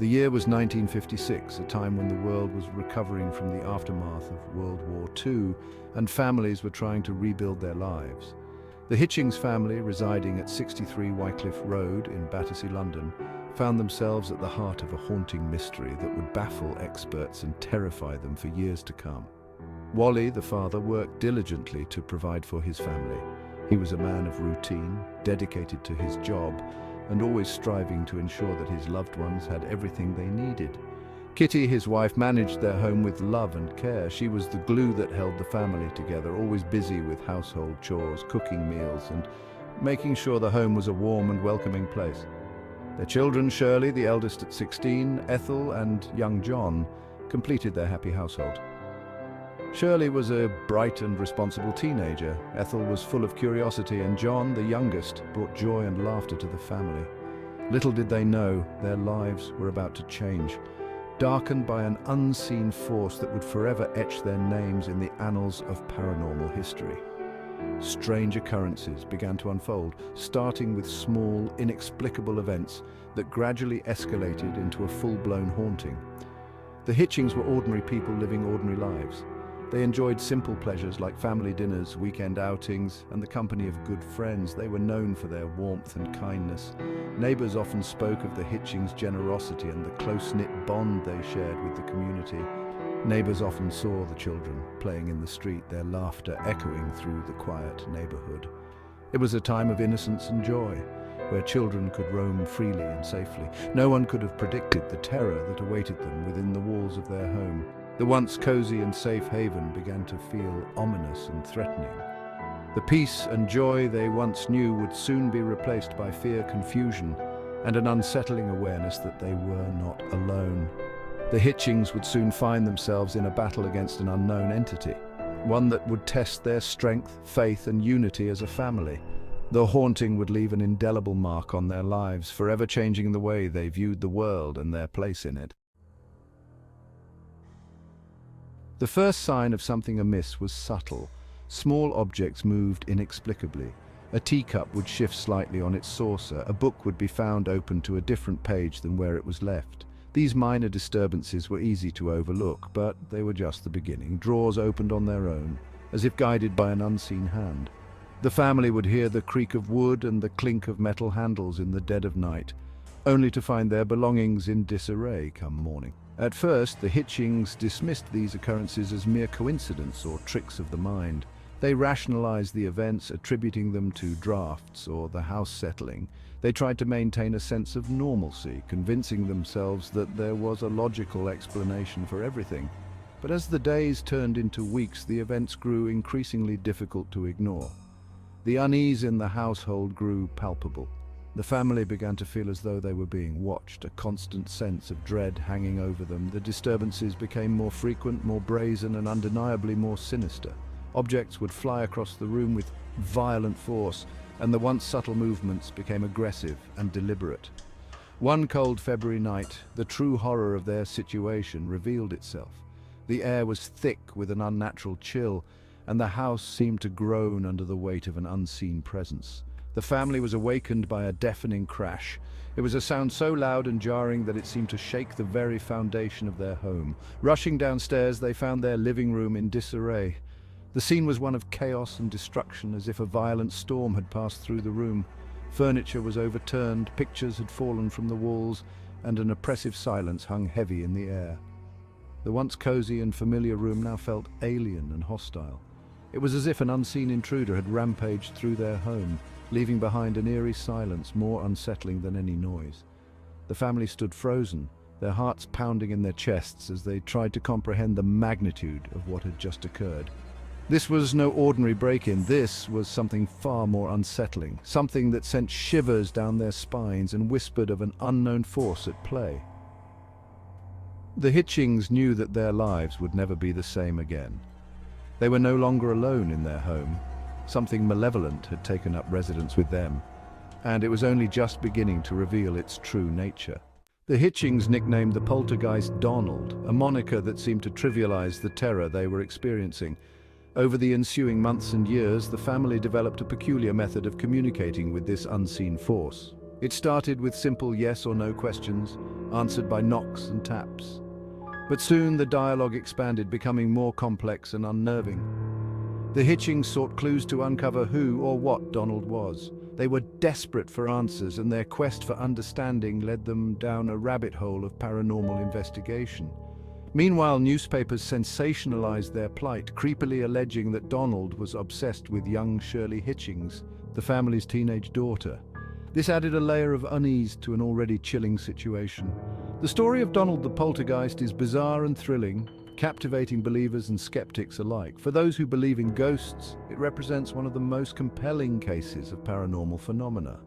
The year was 1956, a time when the world was recovering from the aftermath of World War II, and families were trying to rebuild their lives. The Hitchings family, residing at 63 Wycliffe Road in Battersea, London, found themselves at the heart of a haunting mystery that would baffle experts and terrify them for years to come. Wally, the father, worked diligently to provide for his family. He was a man of routine, dedicated to his job, and always striving to ensure that his loved ones had everything they needed. Kitty, his wife, managed their home with love and care. She was the glue that held the family together, always busy with household chores, cooking meals, and making sure the home was a warm and welcoming place. Their children, Shirley, the eldest at 16, Ethel, and young John, completed their happy household. Shirley was a bright and responsible teenager. Ethel was full of curiosity, and John, the youngest, brought joy and laughter to the family. Little did they know, their lives were about to change, darkened by an unseen force that would forever etch their names in the annals of paranormal history. Strange occurrences began to unfold, starting with small, inexplicable events that gradually escalated into a full-blown haunting. The Hitchings were ordinary people living ordinary lives. They enjoyed simple pleasures like family dinners, weekend outings, and the company of good friends. They were known for their warmth and kindness. Neighbors often spoke of the Hitchings' generosity and the close-knit bond they shared with the community. Neighbors often saw the children playing in the street, their laughter echoing through the quiet neighborhood. It was a time of innocence and joy, where children could roam freely and safely. No one could have predicted the terror that awaited them within the walls of their home. The once cozy and safe haven began to feel ominous and threatening. The peace and joy they once knew would soon be replaced by fear, confusion, and an unsettling awareness that they were not alone. The Hitchings would soon find themselves in a battle against an unknown entity, one that would test their strength, faith, and unity as a family. The haunting would leave an indelible mark on their lives, forever changing the way they viewed the world and their place in it. The first sign of something amiss was subtle. Small objects moved inexplicably. A teacup would shift slightly on its saucer. A book would be found open to a different page than where it was left. These minor disturbances were easy to overlook, but they were just the beginning. Drawers opened on their own, as if guided by an unseen hand. The family would hear the creak of wood and the clink of metal handles in the dead of night, only to find their belongings in disarray come morning. At first, the Hitchings dismissed these occurrences as mere coincidence or tricks of the mind. They rationalized the events, attributing them to drafts or the house settling. They tried to maintain a sense of normalcy, convincing themselves that there was a logical explanation for everything. But as the days turned into weeks, the events grew increasingly difficult to ignore. The unease in the household grew palpable. The family began to feel as though they were being watched, a constant sense of dread hanging over them. The disturbances became more frequent, more brazen, and undeniably more sinister. Objects would fly across the room with violent force, and the once subtle movements became aggressive and deliberate. One cold February night, the true horror of their situation revealed itself. The air was thick with an unnatural chill, and the house seemed to groan under the weight of an unseen presence. The family was awakened by a deafening crash. It was a sound so loud and jarring that it seemed to shake the very foundation of their home. Rushing downstairs, they found their living room in disarray. The scene was one of chaos and destruction, as if a violent storm had passed through the room. Furniture was overturned, pictures had fallen from the walls, and an oppressive silence hung heavy in the air. The once cozy and familiar room now felt alien and hostile. It was as if an unseen intruder had rampaged through their home, leaving behind an eerie silence more unsettling than any noise. The family stood frozen, their hearts pounding in their chests as they tried to comprehend the magnitude of what had just occurred. This was no ordinary break-in. This was something far more unsettling, something that sent shivers down their spines and whispered of an unknown force at play. The Hitchings knew that their lives would never be the same again. They were no longer alone in their home. Something malevolent had taken up residence with them, and it was only just beginning to reveal its true nature. The Hitchings nicknamed the poltergeist Donald, a moniker that seemed to trivialize the terror they were experiencing. Over the ensuing months and years, the family developed a peculiar method of communicating with this unseen force. It started with simple yes or no questions, answered by knocks and taps. But soon the dialogue expanded, becoming more complex and unnerving. The Hitchings sought clues to uncover who or what Donald was. They were desperate for answers, and their quest for understanding led them down a rabbit hole of paranormal investigation. Meanwhile, newspapers sensationalized their plight, creepily alleging that Donald was obsessed with young Shirley Hitchings, the family's teenage daughter. This added a layer of unease to an already chilling situation. The story of Donald the Poltergeist is bizarre and thrilling, captivating believers and skeptics alike. For those who believe in ghosts, it represents one of the most compelling cases of paranormal phenomena.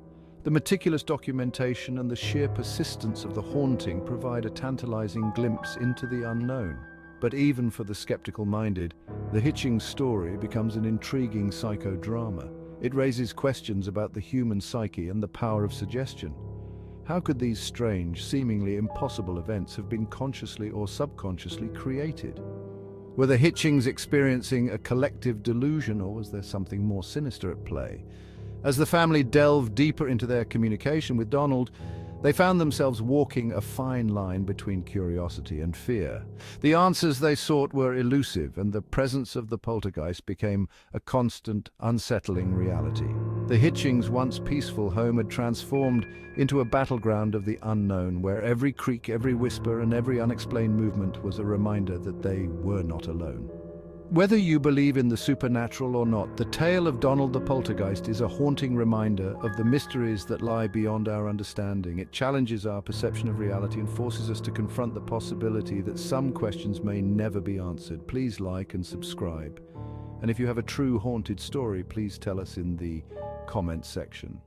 The meticulous documentation and the sheer persistence of the haunting provide a tantalizing glimpse into the unknown. But even for the skeptical-minded, the Hitchings story becomes an intriguing psychodrama. It raises questions about the human psyche and the power of suggestion. How could these strange, seemingly impossible events have been consciously or subconsciously created? Were the Hitchings experiencing a collective delusion, or was there something more sinister at play? As the family delved deeper into their communication with Donald, they found themselves walking a fine line between curiosity and fear. The answers they sought were elusive, and the presence of the poltergeist became a constant, unsettling reality. The Hitchings' once peaceful home had transformed into a battleground of the unknown, where every creak, every whisper, and every unexplained movement was a reminder that they were not alone. Whether you believe in the supernatural or not, the tale of Donald the Poltergeist is a haunting reminder of the mysteries that lie beyond our understanding. It challenges our perception of reality and forces us to confront the possibility that some questions may never be answered. Please like and subscribe. And if you have a true haunted story, please tell us in the comments section.